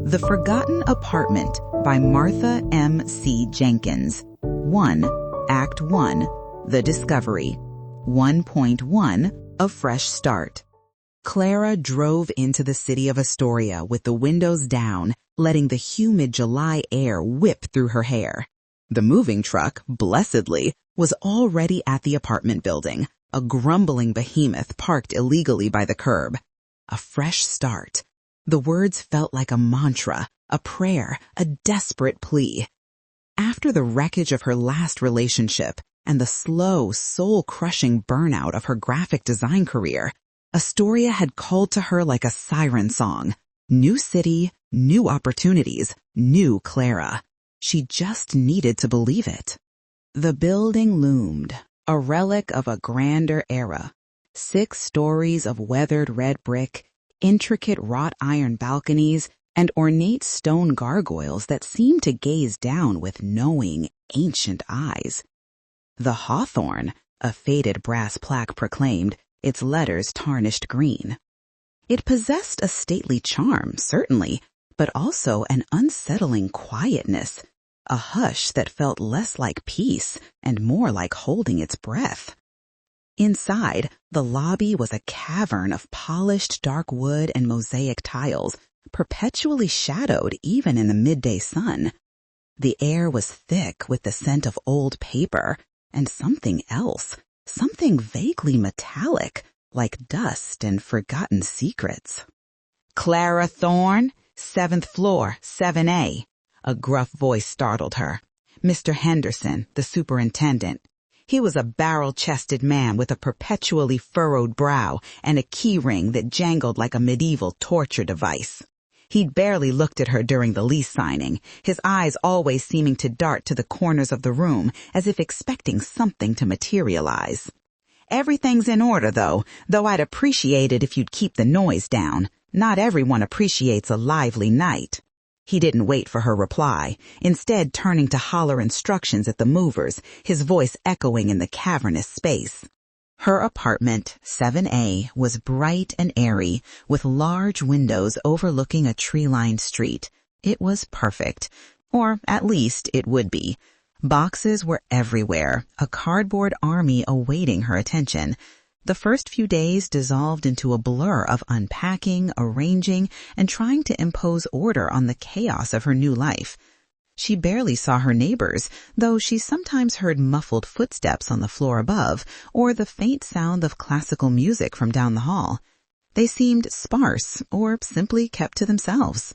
The Forgotten Apartment by Martha M. C. Jenkins. 1. Act 1. The Discovery. 1.1. A Fresh Start. Clara drove into the city of Astoria with the windows down, letting the humid July air whip through her hair. The moving truck, blessedly, was already at the apartment building, a grumbling behemoth parked illegally by the curb. A fresh start. The words felt like a mantra, a prayer, a desperate plea. After the wreckage of her last relationship and the slow, soul-crushing burnout of her graphic design career, Astoria had called to her like a siren song. New city, new opportunities, new Clara. She just needed to believe it. The building loomed, a relic of a grander era. 6 stories of weathered red brick, intricate wrought iron balconies, and ornate stone gargoyles that seemed to gaze down with knowing, ancient eyes. The Hawthorne, a faded brass plaque proclaimed, its letters tarnished green. It possessed a stately charm, certainly, but also an unsettling quietness, a hush that felt less like peace and more like holding its breath. Inside, the lobby was a cavern of polished dark wood and mosaic tiles, perpetually shadowed even in the midday sun. The air was thick with the scent of old paper and something else, something vaguely metallic, like dust and forgotten secrets. "Clara Thorne, 7th floor, 7A. A gruff voice startled her. Mr. Henderson, the superintendent. He was a barrel-chested man with a perpetually furrowed brow and a key ring that jangled like a medieval torture device. He'd barely looked at her during the lease signing, his eyes always seeming to dart to the corners of the room as if expecting something to materialize. "Everything's in order, though I'd appreciate it if you'd keep the noise down. Not everyone appreciates a lively night." He didn't wait for her reply, instead turning to holler instructions at the movers, his voice echoing in the cavernous space. Her apartment, 7A, was bright and airy, with large windows overlooking a tree-lined street. It was perfect, or at least it would be. Boxes were everywhere, a cardboard army awaiting her attention. The first few days dissolved into a blur of unpacking, arranging, and trying to impose order on the chaos of her new life. She barely saw her neighbors, though she sometimes heard muffled footsteps on the floor above or the faint sound of classical music from down the hall. They seemed sparse or simply kept to themselves.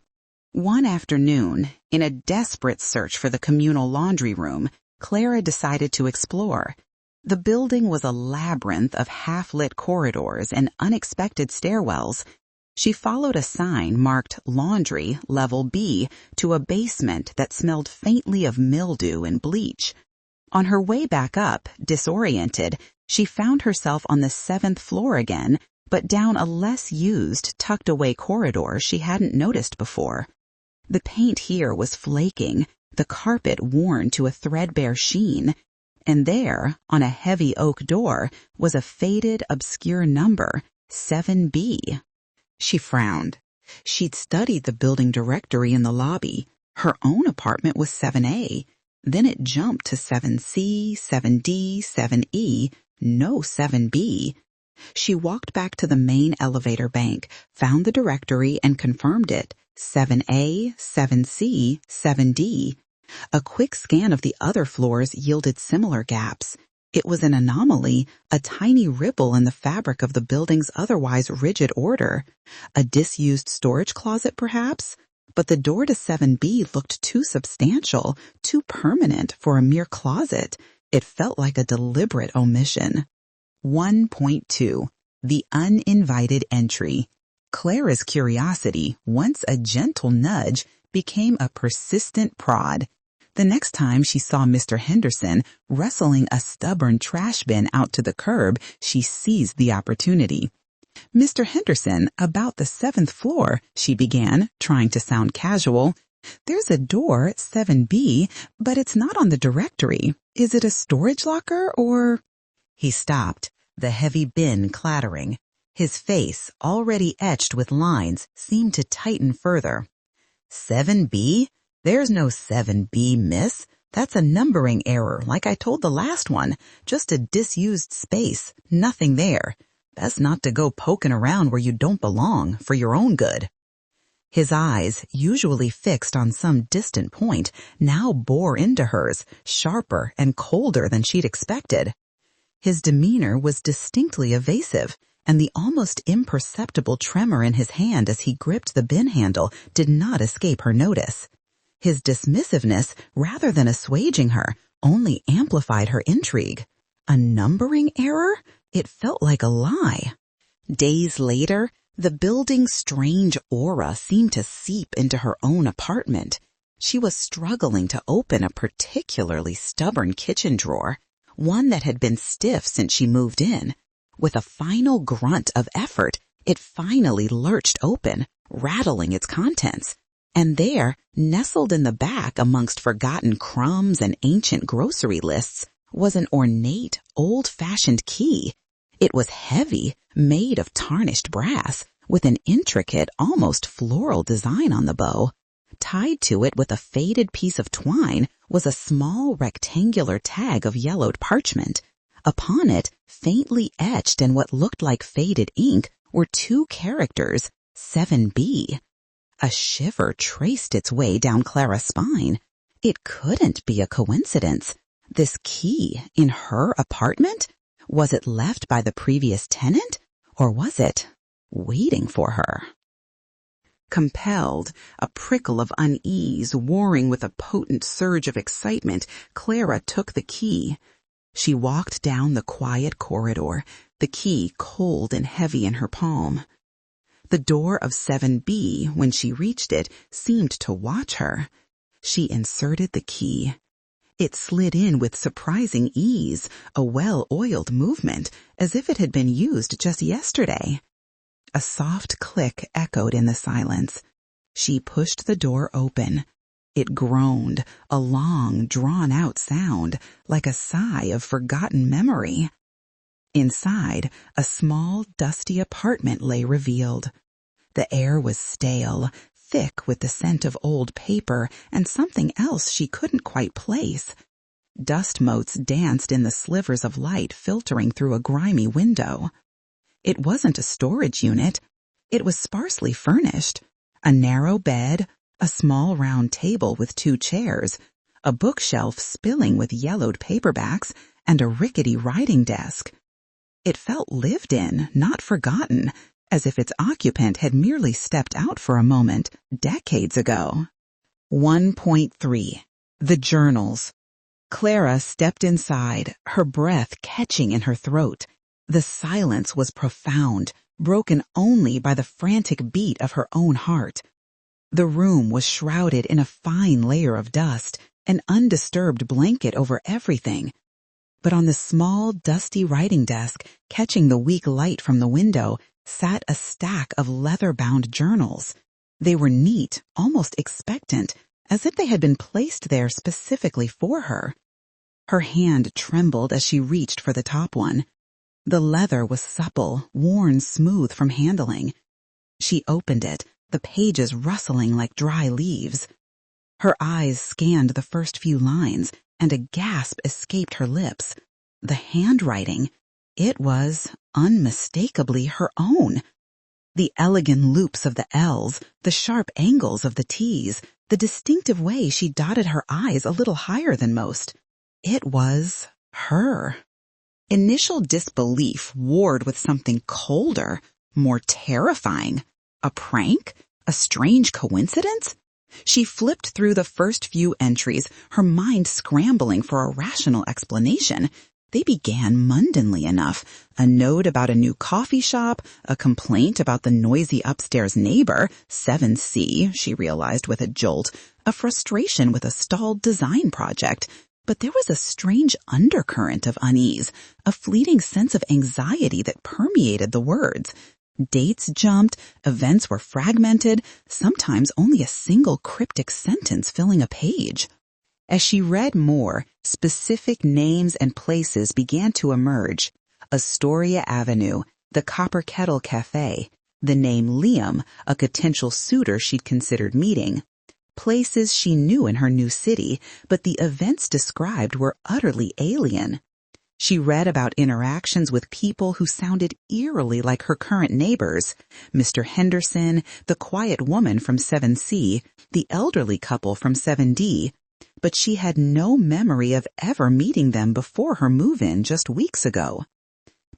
One afternoon, in a desperate search for the communal laundry room, Clara decided to explore. The building was a labyrinth of half-lit corridors and unexpected stairwells. She followed a sign marked Laundry, Level B, to a basement that smelled faintly of mildew and bleach. On her way back up, disoriented, she found herself on the 7th floor again, but down a less used, tucked-away corridor she hadn't noticed before. The paint here was flaking, the carpet worn to a threadbare sheen, and there, on a heavy oak door, was a faded, obscure number, 7B. She frowned. She'd studied the building directory in the lobby. Her own apartment was 7A. Then it jumped to 7C, 7D, 7E, no 7B. She walked back to the main elevator bank, found the directory, and confirmed it. 7A, 7C, 7D. A quick scan of the other floors yielded similar gaps. It was an anomaly, a tiny ripple in the fabric of the building's otherwise rigid order. A disused storage closet, perhaps? But the door to 7B looked too substantial, too permanent for a mere closet. It felt like a deliberate omission. 1.2. The Uninvited Entry. Clara's curiosity, once a gentle nudge, became a persistent prod. The next time she saw Mr. Henderson wrestling a stubborn trash bin out to the curb, she seized the opportunity. "Mr. Henderson, about the 7th floor," she began, trying to sound casual. "There's a door at 7B, but it's not on the directory. Is it a storage locker or—" He stopped, the heavy bin clattering. His face, already etched with lines, seemed to tighten further. 7B? There's no 7B, miss. That's a numbering error, like I told the last one. Just a disused space. Nothing there. Best not to go poking around where you don't belong, for your own good. His eyes, usually fixed on some distant point, now bore into hers, sharper and colder than she'd expected. His demeanor was distinctly evasive, and the almost imperceptible tremor in his hand as he gripped the bin handle did not escape her notice. His dismissiveness, rather than assuaging her, only amplified her intrigue. A numbering error? It felt like a lie. Days later, the building's strange aura seemed to seep into her own apartment. She was struggling to open a particularly stubborn kitchen drawer, one that had been stiff since she moved in. With a final grunt of effort, it finally lurched open, rattling its contents. And there, nestled in the back amongst forgotten crumbs and ancient grocery lists, was an ornate, old-fashioned key. It was heavy, made of tarnished brass, with an intricate, almost floral design on the bow. Tied to it with a faded piece of twine was a small rectangular tag of yellowed parchment. Upon it, faintly etched in what looked like faded ink, were two characters, 7B. A shiver traced its way down Clara's spine. It couldn't be a coincidence. This key in her apartment? Was it left by the previous tenant, or was it waiting for her? Compelled, a prickle of unease warring with a potent surge of excitement, Clara took the key. She walked down the quiet corridor, the key cold and heavy in her palm. The door of 7B, when she reached it, seemed to watch her. She inserted the key. It slid in with surprising ease, a well-oiled movement, as if it had been used just yesterday. A soft click echoed in the silence. She pushed the door open. It groaned, a long, drawn-out sound, like a sigh of forgotten memory. Inside, a small, dusty apartment lay revealed. The air was stale, thick with the scent of old paper and something else she couldn't quite place. Dust motes danced in the slivers of light filtering through a grimy window. It wasn't a storage unit. It was sparsely furnished. A narrow bed, a small round table with 2 chairs, a bookshelf spilling with yellowed paperbacks, and a rickety writing desk. It felt lived in, not forgotten, as if its occupant had merely stepped out for a moment, decades ago. 1.3. The Journals. Clara stepped inside, her breath catching in her throat. The silence was profound, broken only by the frantic beat of her own heart. The room was shrouded in a fine layer of dust, an undisturbed blanket over everything. But on the small, dusty writing desk, catching the weak light from the window, sat a stack of leather-bound journals. They were neat, almost expectant, as if they had been placed there specifically for her. Her hand trembled as she reached for the top one. The leather was supple, worn smooth from handling. She opened it, the pages rustling like dry leaves. Her eyes scanned the first few lines, and a gasp escaped her lips. The handwriting, it was unmistakably her own. The elegant loops of the L's, the sharp angles of the T's, the distinctive way she dotted her I's a little higher than most. It was her. Initial disbelief warred with something colder, more terrifying. A prank? A strange coincidence? She flipped through the first few entries, her mind scrambling for a rational explanation. They began mundanly enough. A note about a new coffee shop, a complaint about the noisy upstairs neighbor, 7C, she realized with a jolt, a frustration with a stalled design project. But there was a strange undercurrent of unease, a fleeting sense of anxiety that permeated the words. Dates jumped, events were fragmented, sometimes only a single cryptic sentence filling a page. As she read more, specific names and places began to emerge. Astoria Avenue, the Copper Kettle Cafe, the name Liam, a potential suitor she'd considered meeting, places she knew in her new city, but the events described were utterly alien. She read about interactions with people who sounded eerily like her current neighbors, Mr. Henderson, the quiet woman from 7C, the elderly couple from 7D, but she had no memory of ever meeting them before her move-in just weeks ago.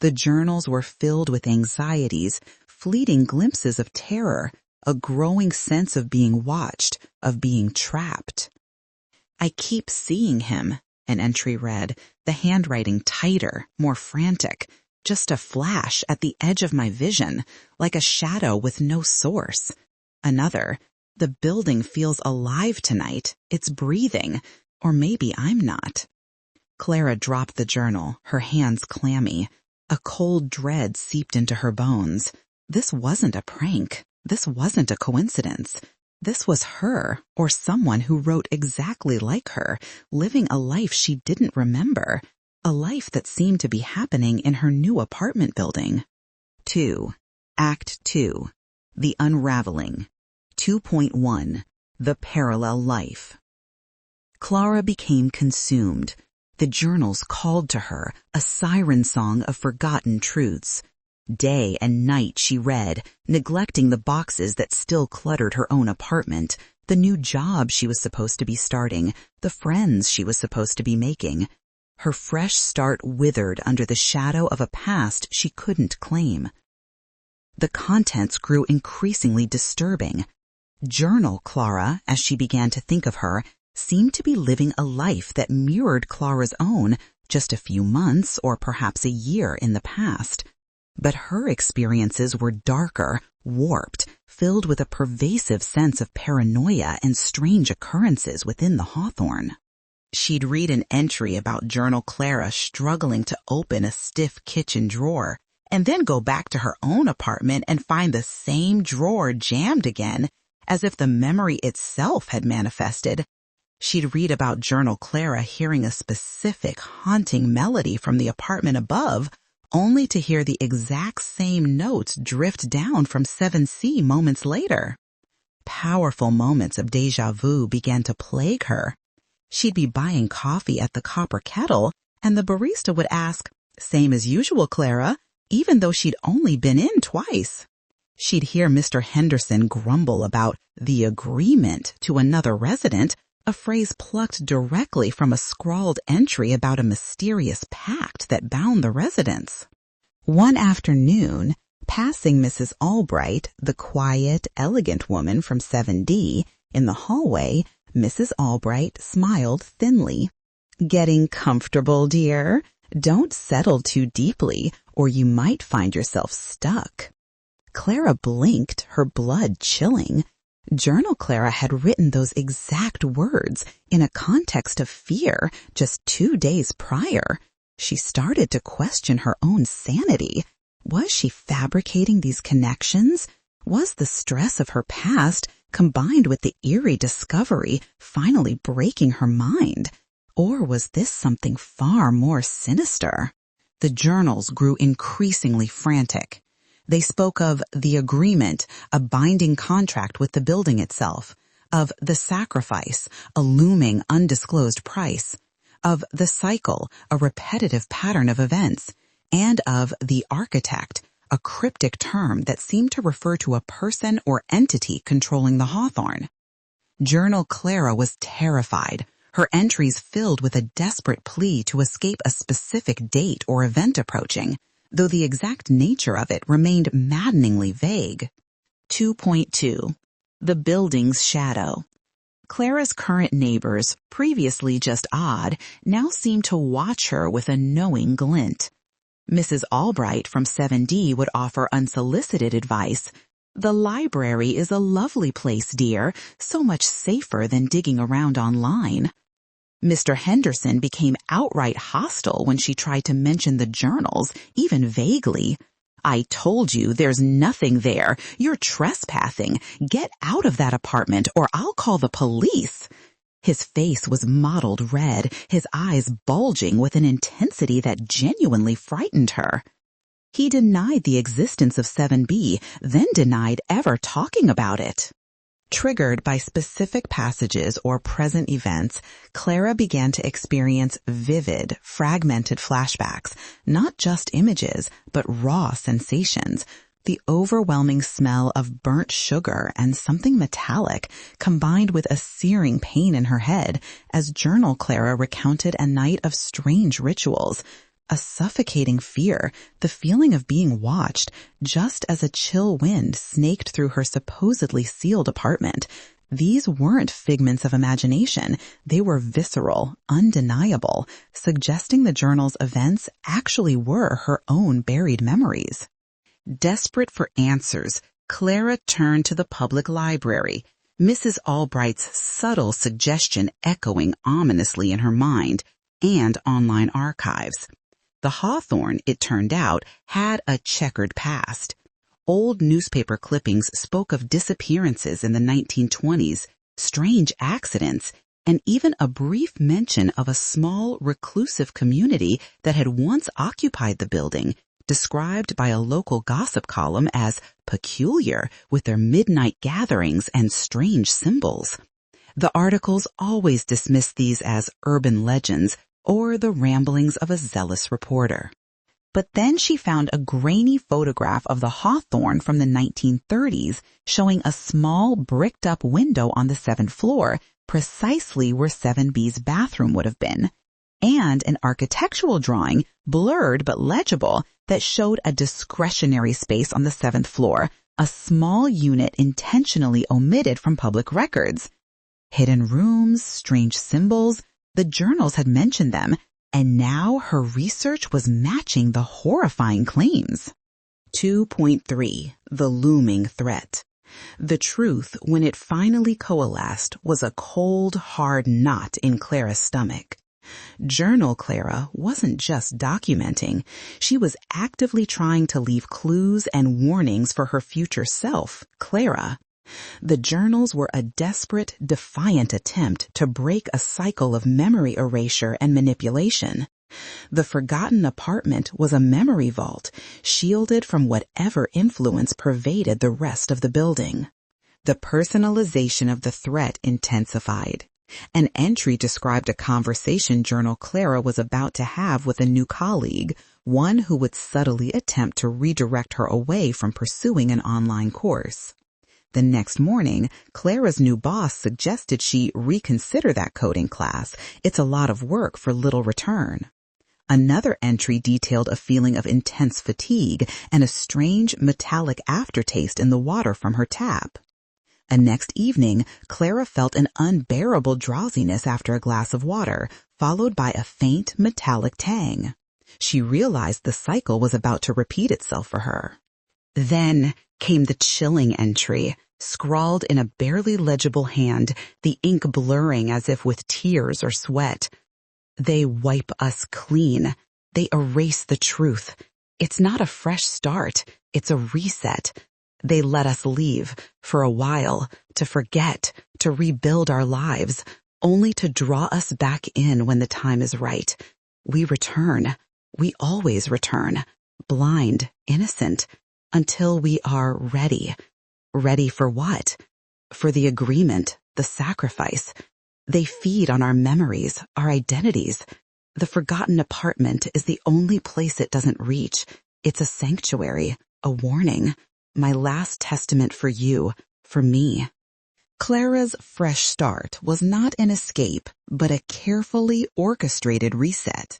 The journals were filled with anxieties, fleeting glimpses of terror, a growing sense of being watched, of being trapped. "I keep seeing him," an entry read, the handwriting tighter, more frantic, just a flash at the edge of my vision, like a shadow with no source. Another, "The building feels alive tonight. It's breathing. Or maybe I'm not." Clara dropped the journal, her hands clammy. A cold dread seeped into her bones. This wasn't a prank. This wasn't a coincidence. This was her, or someone who wrote exactly like her, living a life she didn't remember, a life that seemed to be happening in her new apartment building. 2. Act 2. The Unraveling. 2.1. The Parallel Life. Clara became consumed. The journals called to her, a siren song of forgotten truths. Day and night she read, neglecting the boxes that still cluttered her own apartment, the new job she was supposed to be starting, the friends she was supposed to be making. Her fresh start withered under the shadow of a past she couldn't claim. The contents grew increasingly disturbing. Journal Clara, as she began to think of her, seemed to be living a life that mirrored Clara's own just a few months or perhaps a year in the past. But her experiences were darker, warped, filled with a pervasive sense of paranoia and strange occurrences within the Hawthorne. She'd read an entry about Journal Clara struggling to open a stiff kitchen drawer, and then go back to her own apartment and find the same drawer jammed again, as if the memory itself had manifested. She'd read about Journal Clara hearing a specific haunting melody from the apartment above, only to hear the exact same notes drift down from 7C moments later. Powerful moments of déjà vu began to plague her. She'd be buying coffee at the Copper Kettle, and the barista would ask, "Same as usual, Clara," even though she'd only been in twice. She'd hear Mr. Henderson grumble about the agreement to another resident, a phrase plucked directly from a scrawled entry about a mysterious pact that bound the residents. One afternoon, passing Mrs. Albright, the quiet, elegant woman from 7D, in the hallway, Mrs. Albright smiled thinly. "Getting comfortable, dear? Don't settle too deeply, or you might find yourself stuck." Clara blinked, her blood chilling. Journal Clara had written those exact words in a context of fear just 2 days prior. She started to question her own sanity. Was she fabricating these connections? Was the stress of her past, combined with the eerie discovery, finally breaking her mind? Or was this something far more sinister? The journals grew increasingly frantic. They spoke of the agreement, a binding contract with the building itself, of the sacrifice, a looming undisclosed price, of the cycle, a repetitive pattern of events, and of the architect, a cryptic term that seemed to refer to a person or entity controlling the Hawthorne. Journal Clara was terrified, her entries filled with a desperate plea to escape a specific date or event approaching, though the exact nature of it remained maddeningly vague. 2.2. The Building's Shadow. Clara's current neighbors, previously just odd, now seemed to watch her with a knowing glint. Mrs. Albright from 7D would offer unsolicited advice. "The library is a lovely place, dear, so much safer than digging around online." Mr. Henderson became outright hostile when she tried to mention the journals, even vaguely. "I told you there's nothing there. You're trespassing. Get out of that apartment or I'll call the police." His face was mottled red, his eyes bulging with an intensity that genuinely frightened her. He denied the existence of 7B, then denied ever talking about it. Triggered by specific passages or present events, Clara began to experience vivid, fragmented flashbacks, not just images, but raw sensations. The overwhelming smell of burnt sugar and something metallic combined with a searing pain in her head as Journal Clara recounted a night of strange rituals. A suffocating fear, the feeling of being watched, just as a chill wind snaked through her supposedly sealed apartment. These weren't figments of imagination. They were visceral, undeniable, suggesting the journal's events actually were her own buried memories. Desperate for answers, Clara turned to the public library, Mrs. Albright's subtle suggestion echoing ominously in her mind, and online archives. The Hawthorne, it turned out, had a checkered past. Old newspaper clippings spoke of disappearances in the 1920s, strange accidents, and even a brief mention of a small, reclusive community that had once occupied the building, described by a local gossip column as peculiar with their midnight gatherings and strange symbols. The articles always dismissed these as urban legends or the ramblings of a zealous reporter. But then she found a grainy photograph of the Hawthorne from the 1930s showing a small bricked-up window on the 7th floor, precisely where 7B's bathroom would have been, and an architectural drawing, blurred but legible, that showed a discretionary space on the 7th floor, a small unit intentionally omitted from public records. Hidden rooms, strange symbols, the journals had mentioned them, and now her research was matching the horrifying claims. 2.3. The looming threat. The truth, when it finally coalesced, was a cold, hard knot in Clara's stomach. Journal Clara wasn't just documenting. She was actively trying to leave clues and warnings for her future self, Clara. The journals were a desperate, defiant attempt to break a cycle of memory erasure and manipulation. The forgotten apartment was a memory vault, shielded from whatever influence pervaded the rest of the building. The personalization of the threat intensified. An entry described a conversation Journal Clara was about to have with a new colleague, one who would subtly attempt to redirect her away from pursuing an online course. The next morning, Clara's new boss suggested she reconsider that coding class. It's a lot of work for little return. Another entry detailed a feeling of intense fatigue and a strange metallic aftertaste in the water from her tap. The next evening, Clara felt an unbearable drowsiness after a glass of water, followed by a faint metallic tang. She realized the cycle was about to repeat itself for her. Then came the chilling entry, scrawled in a barely legible hand, the ink blurring as if with tears or sweat. They wipe us clean. They erase the truth. It's not a fresh start. It's a reset. They let us leave, for a while, to forget, to rebuild our lives, only to draw us back in when the time is right. We return. We always return. Blind, innocent, until we are ready. Ready for what? For the agreement, the sacrifice. They feed on our memories, our identities. The forgotten apartment is the only place it doesn't reach. It's a sanctuary, a warning. My last testament for you, for me. Clara's fresh start was not an escape, but a carefully orchestrated reset.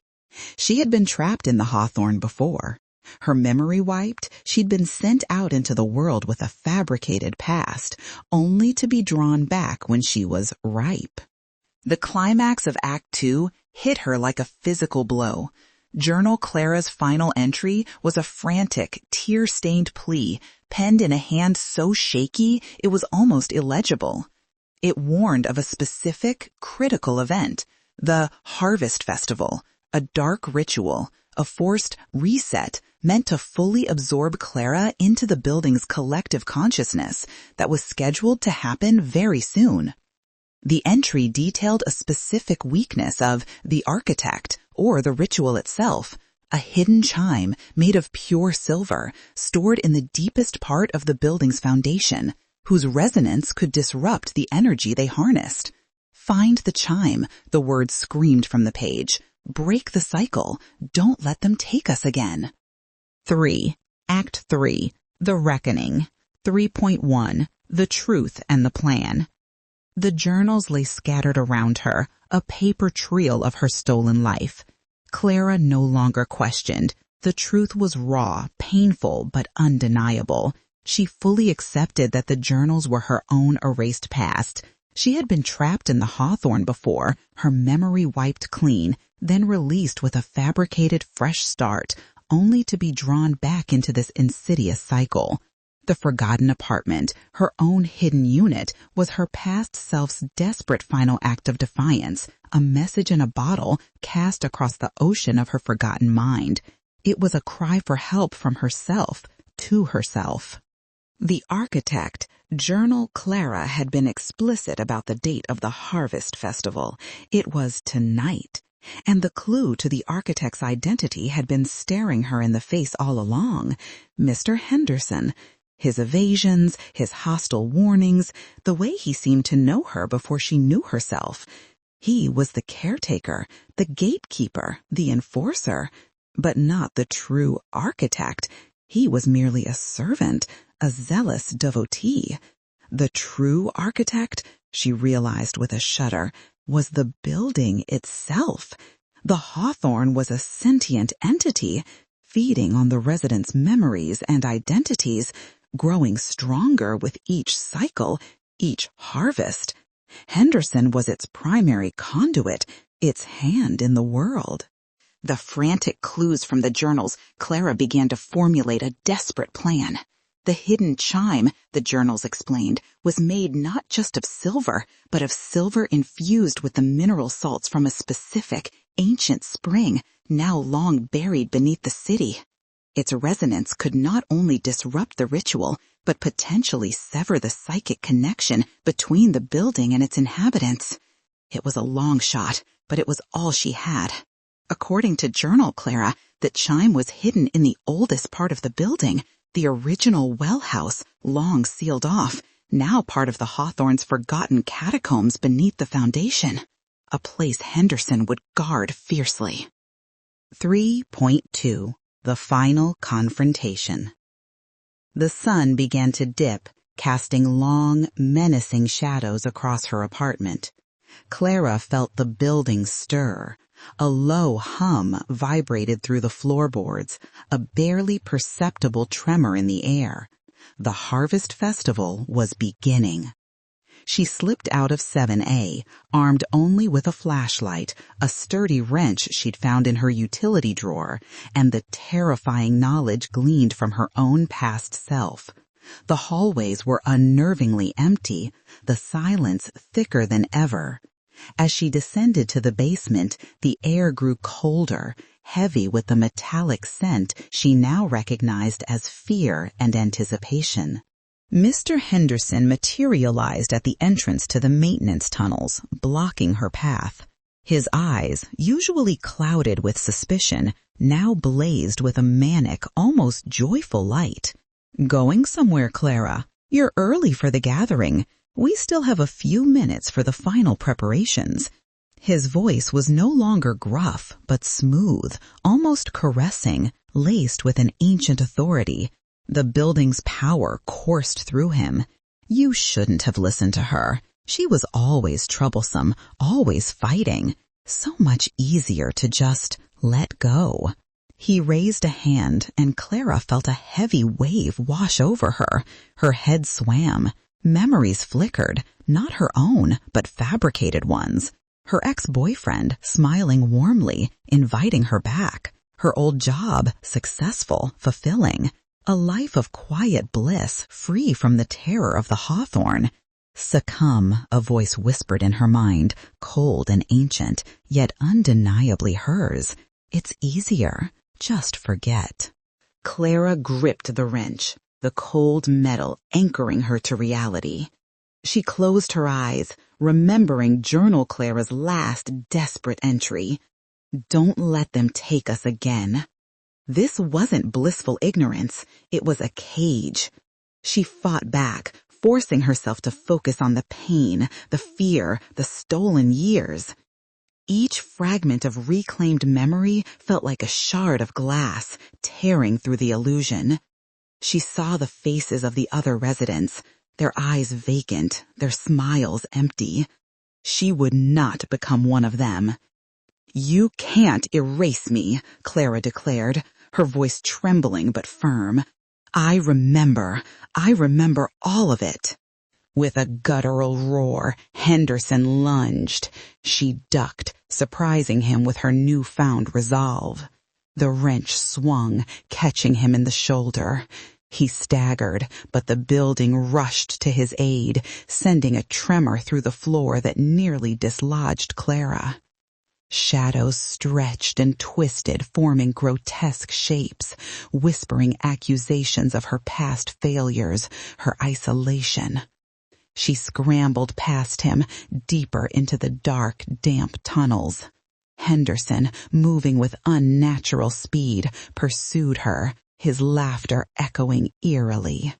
She had been trapped in the Hawthorne before. Her memory wiped, she'd been sent out into the world with a fabricated past, only to be drawn back when she was ripe. The climax of Act 2 hit her like a physical blow. Journal Clara's final entry was a frantic, tear-stained plea, penned in a hand so shaky it was almost illegible. It warned of a specific, critical event, the Harvest Festival, a dark ritual, a forced reset meant to fully absorb Clara into the building's collective consciousness that was scheduled to happen very soon. The entry detailed a specific weakness of the architect or the ritual itself, a hidden chime made of pure silver, stored in the deepest part of the building's foundation. whose resonance could disrupt the energy they harnessed. Find the chime, the words screamed from the page. Break the cycle. Don't let them take us again. 3. Act 3. The Reckoning. 3.1. The Truth and the Plan. The journals lay scattered around her, a paper trail of her stolen life. Clara no longer questioned. The truth was raw, painful, but undeniable. She fully accepted that the journals were her own erased past. She had been trapped in the Hawthorne before, her memory wiped clean, then released with a fabricated fresh start, only to be drawn back into this insidious cycle. The forgotten apartment, her own hidden unit, was her past self's desperate final act of defiance, a message in a bottle cast across the ocean of her forgotten mind. It was a cry for help from herself to herself. The architect, Journal Clara, had been explicit about the date of the Harvest Festival. It was tonight. And the clue to the architect's identity had been staring her in the face all along. Mr. Henderson. His evasions, his hostile warnings, the way he seemed to know her before she knew herself. He was the caretaker, the gatekeeper, the enforcer, but not the true architect. He was merely a servant, a zealous devotee. The true architect, she realized with a shudder, was the building itself. The Hawthorne was a sentient entity, feeding on the residents' memories and identities, growing stronger with each cycle, each harvest. Henderson was its primary conduit, its hand in the world. The frantic clues from the journals, Clara began to formulate a desperate plan. The hidden chime, the journals explained, was made not just of silver, but of silver infused with the mineral salts from a specific, ancient spring, now long buried beneath the city. Its resonance could not only disrupt the ritual, but potentially sever the psychic connection between the building and its inhabitants. It was a long shot, but it was all she had. According to Journal Clara, the chime was hidden in the oldest part of the building, the original well house, long sealed off, now part of the Hawthorne's forgotten catacombs beneath the foundation, a place Henderson would guard fiercely. 3.2. The Final Confrontation. The sun began to dip, casting long, menacing shadows across her apartment. Clara felt the building stir. A low hum vibrated through the floorboards, a barely perceptible tremor in the air. The Harvest Festival was beginning. She slipped out of 7A, armed only with a flashlight, a sturdy wrench she'd found in her utility drawer, and the terrifying knowledge gleaned from her own past self. The hallways were unnervingly empty, the silence thicker than ever. As she descended to the basement, the air grew colder, heavy with the metallic scent she now recognized as fear and anticipation. Mr. Henderson materialized at the entrance to the maintenance tunnels, blocking her path. His eyes, usually clouded with suspicion, now blazed with a manic, almost joyful light. "Going somewhere, Clara? You're early for the gathering. We still have a few minutes for the final preparations." His voice was no longer gruff, but smooth, almost caressing, laced with an ancient authority. The building's power coursed through him. You shouldn't have listened to her. She was always troublesome, always fighting. So much easier to just let go. He raised a hand, and Clara felt a heavy wave wash over her. Her head swam. Memories flickered, not her own, but fabricated ones. Her ex-boyfriend, smiling warmly, inviting her back. Her old job, successful, fulfilling. A life of quiet bliss, free from the terror of the Hawthorne. "Succumb," a voice whispered in her mind, cold and ancient, yet undeniably hers. "It's easier. Just forget." Clara gripped the wrench, the cold metal anchoring her to reality. She closed her eyes, remembering Journal Clara's last desperate entry. "Don't let them take us again." This wasn't blissful ignorance, it was a cage. She fought back, forcing herself to focus on the pain, the fear, the stolen years. Each fragment of reclaimed memory felt like a shard of glass, tearing through the illusion. She saw the faces of the other residents, their eyes vacant, their smiles empty. She would not become one of them. "You can't erase me," Clara declared, her voice trembling but firm. I remember all of it." With a guttural roar, Henderson lunged. She ducked, surprising him with her newfound resolve. The wrench swung, catching him in the shoulder. He staggered, but the building rushed to his aid, sending a tremor through the floor that nearly dislodged Clara. Shadows stretched and twisted, forming grotesque shapes, whispering accusations of her past failures, her isolation. She scrambled past him, deeper into the dark, damp tunnels. Henderson, moving with unnatural speed, pursued her, his laughter echoing eerily.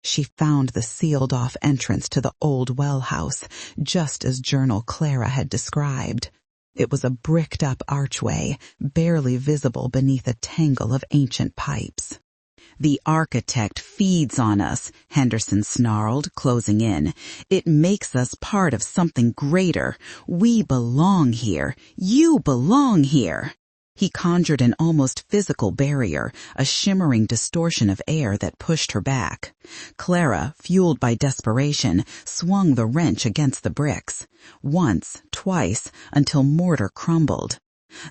She found the sealed-off entrance to the old well house, just as Journal Clara had described. It was a bricked-up archway, barely visible beneath a tangle of ancient pipes. "The architect feeds on us," Henderson snarled, closing in. "It makes us part of something greater. We belong here. You belong here." He conjured an almost physical barrier, a shimmering distortion of air that pushed her back. Clara, fueled by desperation, swung the wrench against the bricks. Once, twice, until mortar crumbled.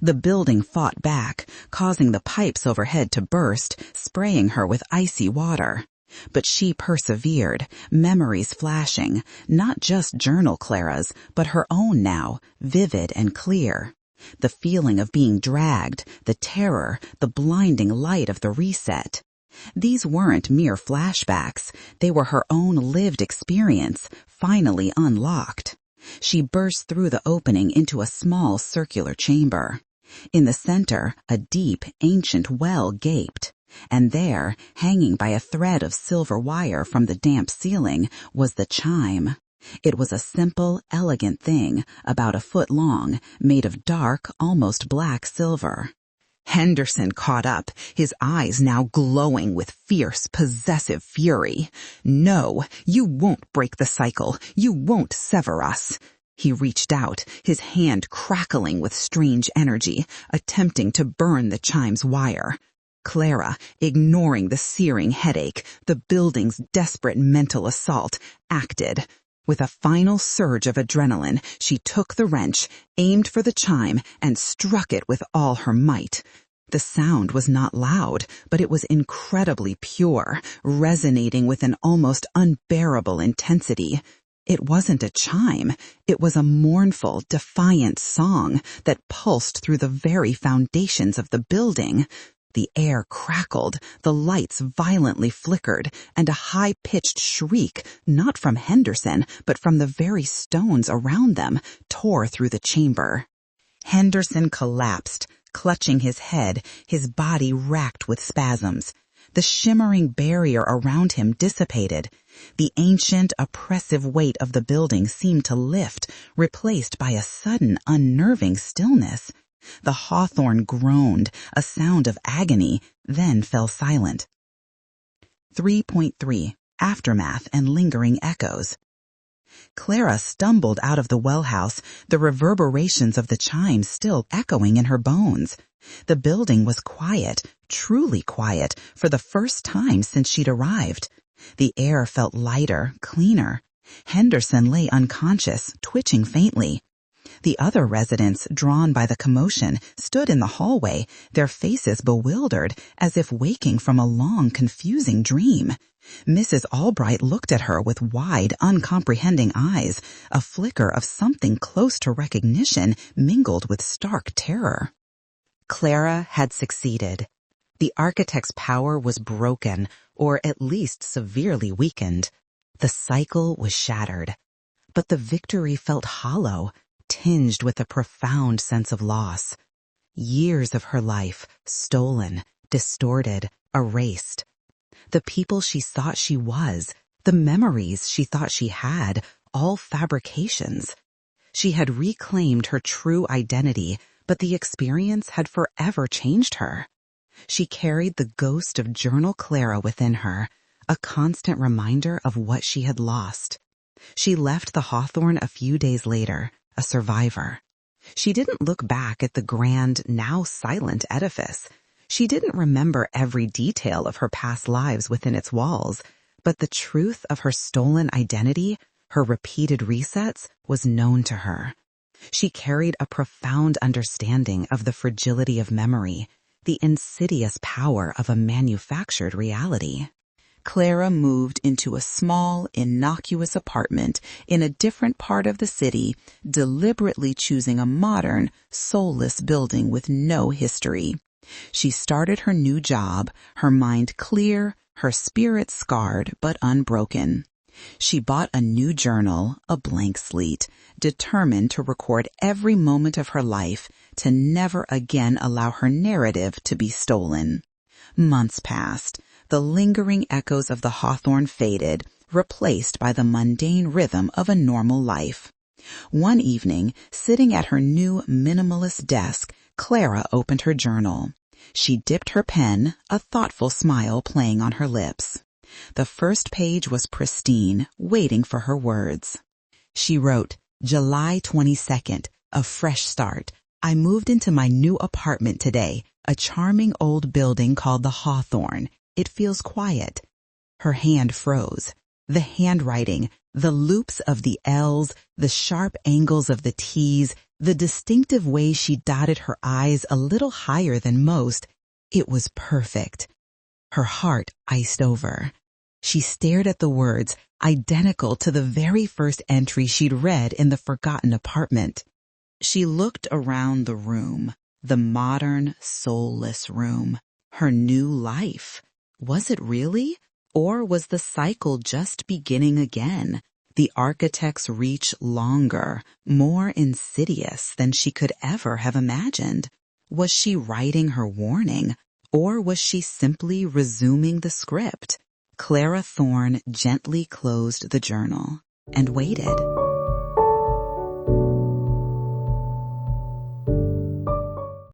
The building fought back, causing the pipes overhead to burst, spraying her with icy water. But she persevered, memories flashing, not just Journal Clara's, but her own now, vivid and clear. The feeling of being dragged, the terror, the blinding light of the reset. These weren't mere flashbacks. They were her own lived experience, finally unlocked. She burst through the opening into a small circular chamber. In the center, a deep, ancient well gaped. And there, hanging by a thread of silver wire from the damp ceiling, was the chime. It was a simple, elegant thing, about a foot long, made of dark, almost black silver. Henderson caught up, his eyes now glowing with fierce, possessive fury. "No, you won't break the cycle. You won't sever us." He reached out, his hand crackling with strange energy, attempting to burn the chime's wire. Clara, ignoring the searing headache, the building's desperate mental assault, acted. With a final surge of adrenaline, she took the wrench, aimed for the chime, and struck it with all her might. The sound was not loud, but it was incredibly pure, resonating with an almost unbearable intensity. It wasn't a chime. It was a mournful, defiant song that pulsed through the very foundations of the building. The air crackled, the lights violently flickered, and a high-pitched shriek, not from Henderson, but from the very stones around them, tore through the chamber. Henderson collapsed, clutching his head, his body racked with spasms. The shimmering barrier around him dissipated. The ancient, oppressive weight of the building seemed to lift, replaced by a sudden, unnerving stillness. The Hawthorne groaned, a sound of agony, then fell silent. 3.3. Aftermath and Lingering Echoes. Clara stumbled out of the well house, the reverberations of the chime still echoing in her bones. The building was quiet, truly quiet, for the first time since she'd arrived. The air felt lighter, cleaner. Henderson lay unconscious, twitching faintly. The other residents, drawn by the commotion, stood in the hallway, their faces bewildered, as if waking from a long, confusing dream. Mrs. Albright looked at her with wide, uncomprehending eyes, a flicker of something close to recognition mingled with stark terror. Clara had succeeded. The architect's power was broken, or at least severely weakened. The cycle was shattered. But the victory felt hollow, tinged with a profound sense of loss. Years of her life, stolen, distorted, erased. The people she thought she was, The memories she thought she had, all fabrications. She had reclaimed her true identity, but the experience had forever changed her. She carried the ghost of Journal Clara within her, a constant reminder of what she had lost. She left the Hawthorne a few days later, a survivor. She didn't look back at the grand, now silent edifice. She didn't remember every detail of her past lives within its walls, but the truth of her stolen identity, her repeated resets, was known to her. She carried a profound understanding of the fragility of memory, the insidious power of a manufactured reality. Clara moved into a small, innocuous apartment in a different part of the city, deliberately choosing a modern, soulless building with no history. She started her new job, her mind clear, her spirit scarred but unbroken. She bought a new journal, a blank slate, determined to record every moment of her life, to never again allow her narrative to be stolen. Months passed. The lingering echoes of the Hawthorne faded, replaced by the mundane rhythm of a normal life. One evening, sitting at her new minimalist desk, Clara opened her journal. She dipped her pen, a thoughtful smile playing on her lips. The first page was pristine, waiting for her words. She wrote, July 22nd, a fresh start. I moved into my new apartment today, a charming old building called the Hawthorne. It feels quiet. Her hand froze. The handwriting, the loops of the L's, the sharp angles of the T's, the distinctive way she dotted her I's a little higher than most, it was perfect. Her heart iced over. She stared at the words, identical to the very first entry she'd read in the forgotten apartment. She looked around the room, the modern, soulless room, her new life. Was it really? Or was the cycle just beginning again? The architect's reach longer, more insidious than she could ever have imagined. Was she writing her warning? Or was she simply resuming the script? Clara Thorne gently closed the journal and waited.